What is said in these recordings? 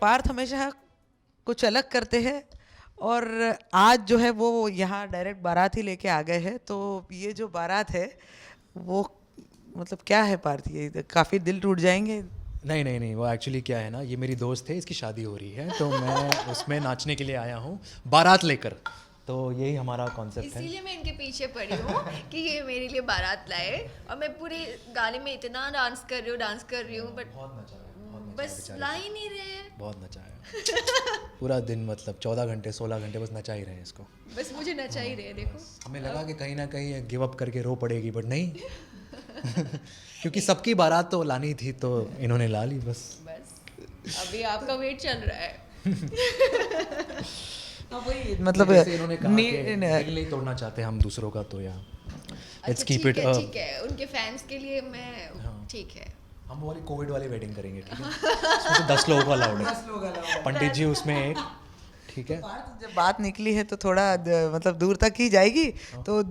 पार्थ हमेशा कुछ अलग करते हैं और आज जो है वो यहाँ डायरेक्ट बारात ही लेके आ गए हैं। तो ये जो बारात है वो मतलब क्या है पार्थ, ये काफ़ी दिल टूट जाएंगे। नहीं नहीं नहीं, वो एक्चुअली क्या है ना, ये मेरी दोस्त है, इसकी शादी हो रही है तो मैं उसमें नाचने के लिए आया हूँ बारात लेकर। तो यही हमारा कॉन्सेप्ट है। इसीलिए मैं इनके पीछे पड़ी हूँ कि ये मेरे लिए बारात लाए, और मैं पूरे गाने में इतना डांस कर रही हूँ बट बहुत नचा है, बहुत नचा है बस बेचारे ला को। ही नहीं रहे हैं। बहुत नचा है पूरा दिन, मतलब 14 घंटे 16 घंटे बस नचा ही रहे हैं इसको। बस मुझे नचा ही रहे हैं, देखो। हमें लगा कि कहीं ना कहीं गिव अप करके रो पड़ेगी, बट नहीं क्योंकि सबकी बारात तो लानी थी तो इन्होंने ला ली बस। बस अभी आपका वेट चल रहा है। वही मतलब जैसे इन्होंने कहा कि नी- दिल नहीं तोड़ना चाहते हम दूसरों का, तो या लेट्स अच्छा कीप ठीक इट। है, ठीक है, उनके फैंस के लिए मैं हाँ। ठीक है। हम वो वाली कोविड वाली वेडिंग करेंगे, ठीक है उसमें से 10 लोगों को अलाउड है, 10 लोग अलाउ हैं। पंडित जी उसमें एक, ठीक है। पार्थ, जब बात निकली है तो थोड़ा मतलब दूर तक ही जाएगी। तो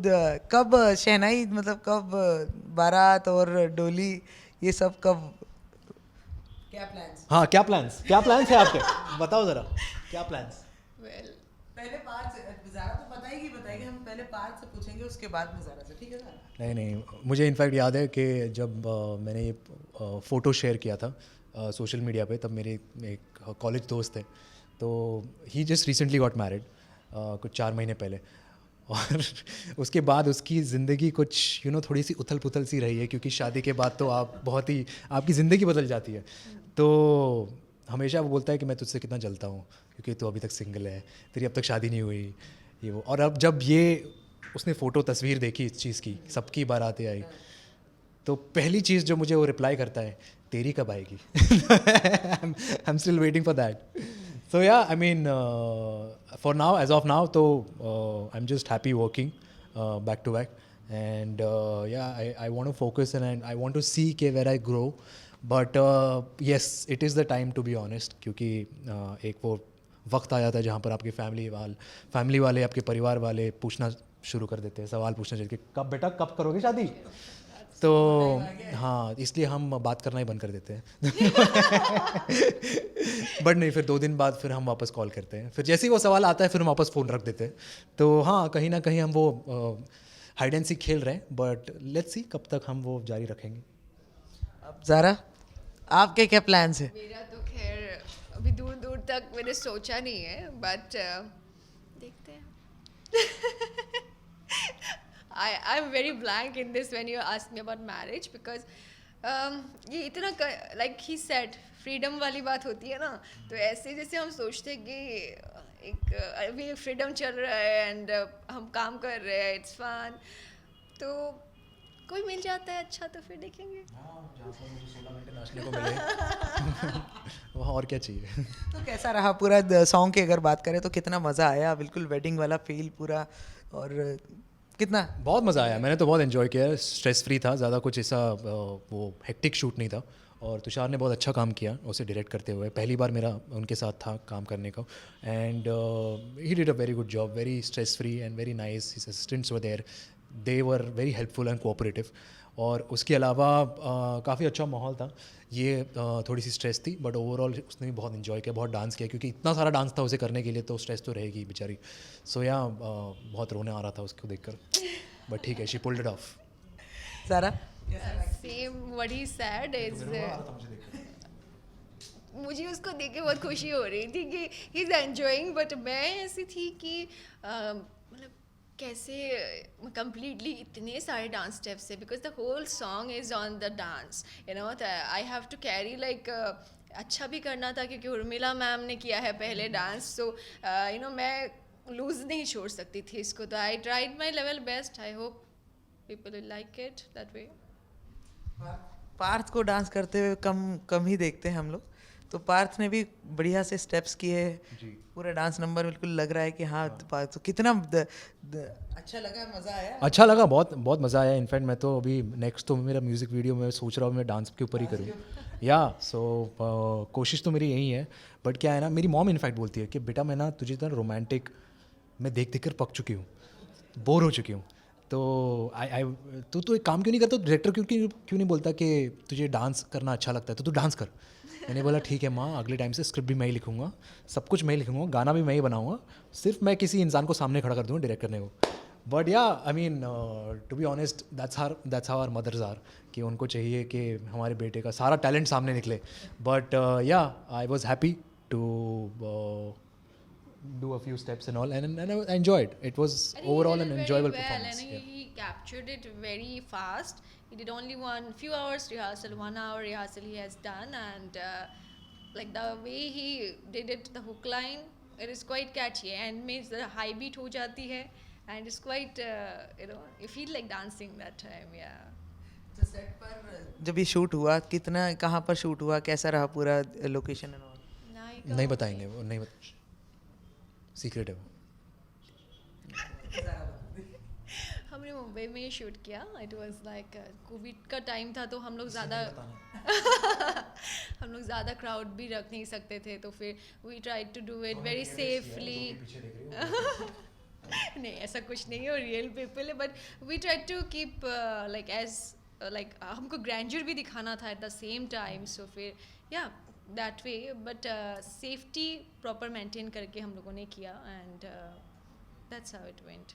कब शहनाई, मतलब कब बारात और डोली, ये सब कब, क्या प्लान्स? हाँ, क्या प्लान्स है आपके, बताओ ज़रा क्या प्लान्स। वेल पहले पार्थ से, ज़ारा तो बताएगी, हम पहले पार्थ से पूछेंगे उसके बाद में ज़ारा से, ठीक है ज़ारा? नहीं नहीं, मुझे इनफैक्ट याद है कि जब मैंने ये फ़ोटो शेयर किया था सोशल मीडिया पे, तब मेरे एक कॉलेज दोस्त थे, तो ही जस्ट रिसेंटली गॉट मैरिड कुछ 4 महीने पहले। और उसके बाद उसकी ज़िंदगी कुछ थोड़ी सी उथल पुथल सी रही है, क्योंकि शादी के बाद तो आप बहुत ही, आपकी ज़िंदगी बदल जाती है। तो हमेशा वो बोलता है कि मैं तुझसे कितना जलता हूँ क्योंकि तू अभी तक सिंगल है, तेरी अब तक शादी नहीं हुई, ये वो। और अब जब ये उसने फ़ोटो तस्वीर देखी इस चीज़ की, सबकी बारातें आई, तो पहली चीज़ जो मुझे वो रिप्लाई करता है, तेरी कब आएगी। I am still waiting for that. So yeah I mean for now, as of now, तो I am just happy working back to back, and yeah I want to focus and I want to see के where I grow. But yes, it is the time to be honest, क्योंकि एक वो वक्त आ जाता है जहाँ पर आपके फैमिली वाले, आपके परिवार वाले पूछना शुरू कर देते हैं, सवाल पूछना चाहिए कि कब बेटा, कब करोगे शादी। तो हाँ, इसलिए हम बात करना ही बंद कर देते हैं। बट नहीं, फिर 2 दिन बाद फिर हम वापस कॉल करते हैं, फिर जैसे ही वो सवाल आता है फिर हम वापस फ़ोन रख देते हैं। तो हाँ, कहीं ना कहीं हम वो हाइड एंड सीक खेल रहे हैं, बट लेट्स सी कब तक हम वो जारी रखेंगे। अब ज़ारा, आपके क्या प्लान्स है? मेरा तो खैर अभी दूर दूर तक मैंने सोचा नहीं है, बट देखते हैं। I'm very blank in this when you ask me about marriage, because ये इतना like he said freedom वाली बात होती है ना, तो ऐसे जैसे हम सोचते हैं कि एक अभी फ्रीडम चल रहा है एंड हम काम कर रहे हैं, इट्स फन, तो कोई मिल जाता है अच्छा तो फिर देखेंगे। जहाँ पर मुझे 16 घंटे नाचने को मिले वहाँ और क्या चाहिए। तो कैसा रहा पूरा सॉन्ग की अगर बात करें तो कितना मज़ा आया, बिल्कुल वेडिंग वाला फील पूरा, और कितना? बहुत मज़ा आया, मैंने तो बहुत एंजॉय किया, स्ट्रेस फ्री था, ज़्यादा कुछ ऐसा वो हेक्टिक शूट नहीं था। और तुषार ने बहुत अच्छा काम किया उसे डायरेक्ट करते हुए, पहली बार मेरा उनके साथ था काम करने का, and he did a very good job, very stress free and very nice. His assistants were there, they were very helpful and cooperative. और उसके अलावा काफ़ी अच्छा माहौल था। ये थोड़ी सी स्ट्रेस थी, बट ओवरऑल उसने भी बहुत इन्जॉय किया, बहुत डांस किया, क्योंकि इतना सारा डांस था उसे करने के लिए, तो स्ट्रेस तो रहेगी बेचारी। सो या बहुत रोने आ रहा था उसको देखकर, बट ठीक है, she pulled it off. Zara? Same what he said is, मुझे उसको देख के बहुत खुशी हो रही थी कि ही इज़ एंजॉइंग, बट मैं ऐसी थी कि मतलब कैसे कंप्लीटली इतने सारे डांस स्टेप्स है, because the whole song is on the dance, you know, I have to carry like, अच्छा भी करना था क्योंकि उर्मिला मैम ने किया है पहले डांस, सो यू नो मैं लूज़ नहीं छोड़ सकती थी इसको, तो I tried my level best, I hope people will like it that way. Parth को डांस करते हुए कम ही देखते हैं हम लोग, तो पार्थ ने भी बढ़िया से स्टेप्स किए, पूरा डांस नंबर बिल्कुल लग रहा है कि हाँ, तो कितना अच्छा लगा, मज़ा आया? अच्छा लगा, बहुत बहुत मज़ा आया। इनफैक्ट मैं तो अभी नेक्स्ट तो मेरा म्यूज़िक वीडियो में सोच रहा हूँ मैं डांस के ऊपर ही करूँ, या सो कोशिश तो मेरी यही है। बट क्या है ना, मेरी मॉम इनफैक्ट बोलती है कि बेटा मैं ना तुझे इतना रोमांटिक मैं देख देख कर पक चुकी हूँ, बोर हो चुकी हूँ, तो आई तू तो एक काम क्यों नहीं करता, डायरेक्टर क्यों नहीं बोलता कि तुझे डांस करना अच्छा लगता है तो तू डांस कर। मैंने बोला ठीक है माँ, अगले टाइम से स्क्रिप्ट भी मैं ही लिखूंगा, सब कुछ मैं ही लिखूंगा, गाना भी मैं ही बनाऊंगा, सिर्फ मैं किसी इंसान को सामने खड़ा कर दूँगा डायरेक्ट करने को। But yeah I mean to be honest that's how our mothers are, कि उनको चाहिए कि हमारे बेटे का सारा टैलेंट सामने निकले। But yeah I was happy to do a few steps and all, and I enjoyed. It was I think he overall did an it very enjoyable well, performance. and Yeah. he captured it very fast. He did only few hours rehearsal, 1 hour rehearsal he has done, and like the way he did it, the hook line, it is quite catchy and means the high beat ho jati hai, and it's quite you feel like dancing that time. Yeah. तो set पर जब ये shoot हुआ, कितना कहाँ पर shoot हुआ, कैसा रहा पूरा लोकेशन एंड ऑल? नहीं बताएंगे वो, नहीं सीक्रेट है वो। हमने मुंबई में ही शूट किया। इट वाज लाइक कोविड का टाइम था, तो हम लोग ज़्यादा क्राउड भी रख नहीं सकते थे, तो फिर we try to do it very safely. नहीं ऐसा कुछ नहीं है, और रियल पीपल है, but we try to keep like as like हमको ग्रैंड्योर भी दिखाना था at the same time, so फिर yeah that way, but safety proper maintain करके हम लोगों ने किया, and that's how it went.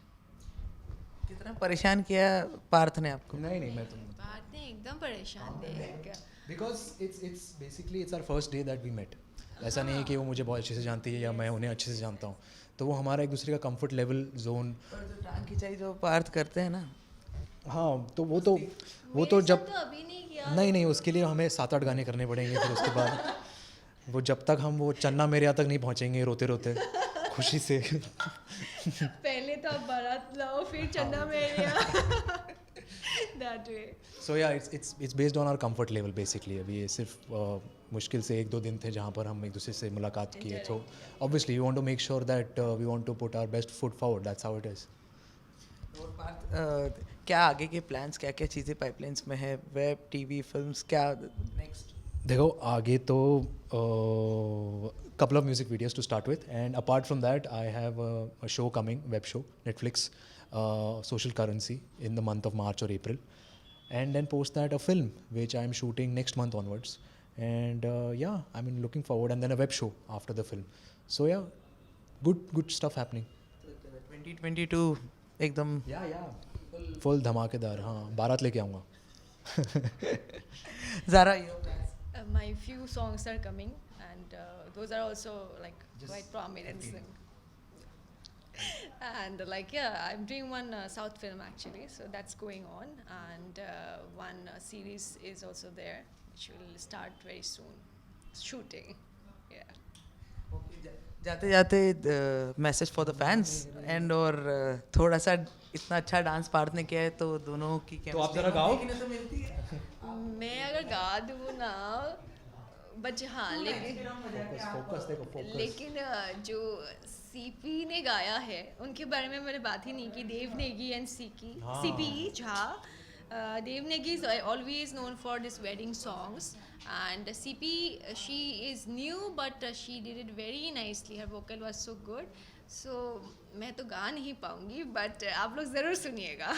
कितना परेशान किया पार्थ ने आपको? नहीं मैं तो बात ने एकदम परेशान देख, because it's basically it's our first day that we met. ऐसा नहीं है कि वो मुझे बहुत अच्छे से जानती है या मैं उन्हें अच्छे से जानता हूँ, तो वो हमारा एक दूसरे का कंफर्ट लेवल जोन। पर जो टांग खिंचाई जो पार्थ करते हैं ना, हाँ तो वो तो जब तो अभी नहीं किया। नहीं उसके लिए हमें 7-8 गाने करने पड़ेंगे, फिर उसके बाद वो जब तक हम वो चन्ना मेरे यहाँ तक नहीं पहुँचेंगे रोते रोते खुशी से। पहले तो आप बारात लाओ, फिर चन्ना मेरे यहाँ। That way. So yeah it's based on our comfort level basically. अभी ये सिर्फ मुश्किल से 1-2 दिन थे जहाँ पर हम एक दूसरे से मुलाकात किए, तो obviously we want to make sure that we want to put our best foot forward, that's how it is. और पार्थ क्या आगे के प्लान्स, क्या क्या चीज़ें पाइपलाइंस में है, वेब टीवी फिल्म्स, क्या नेक्स्ट? देखो आगे तो couple of music videos to start with, and apart from that I have a show coming, web show, Netflix, Social Currency, in the month of March or April, and then post that a film which I am shooting next month onwards, and yeah, I mean looking forward, and then a web show after the film. So yeah, good stuff happening. 2022 एकदम full धमाकेदार। हाँ बारात लेके आऊँगा। ज़रा your plans? My few songs are coming, and those are also like quite prominent. And like yeah, I'm doing one South film actually, so that's going on, and one series is also there, which will start very soon shooting. Yeah. जाते जाते message for the fans and, और थोड़ा सा इतना अच्छा dance Partha ने किया है, तो दोनों की तो आप जरा गाओ। तो मिलती है। मैं अगर गा दूँ ना, बट हाँ लेकिन जो सीपी ने गाया है उनके बारे में मैंने बात ही नहीं की। Dev Negi and CP Jha. Dev Negi is always known for this wedding songs, and CP she is new but she did it very nicely. Her vocal was so good. So मैं तो गा नहीं पाऊँगी, but आप लोग ज़रूर सुनिएगा।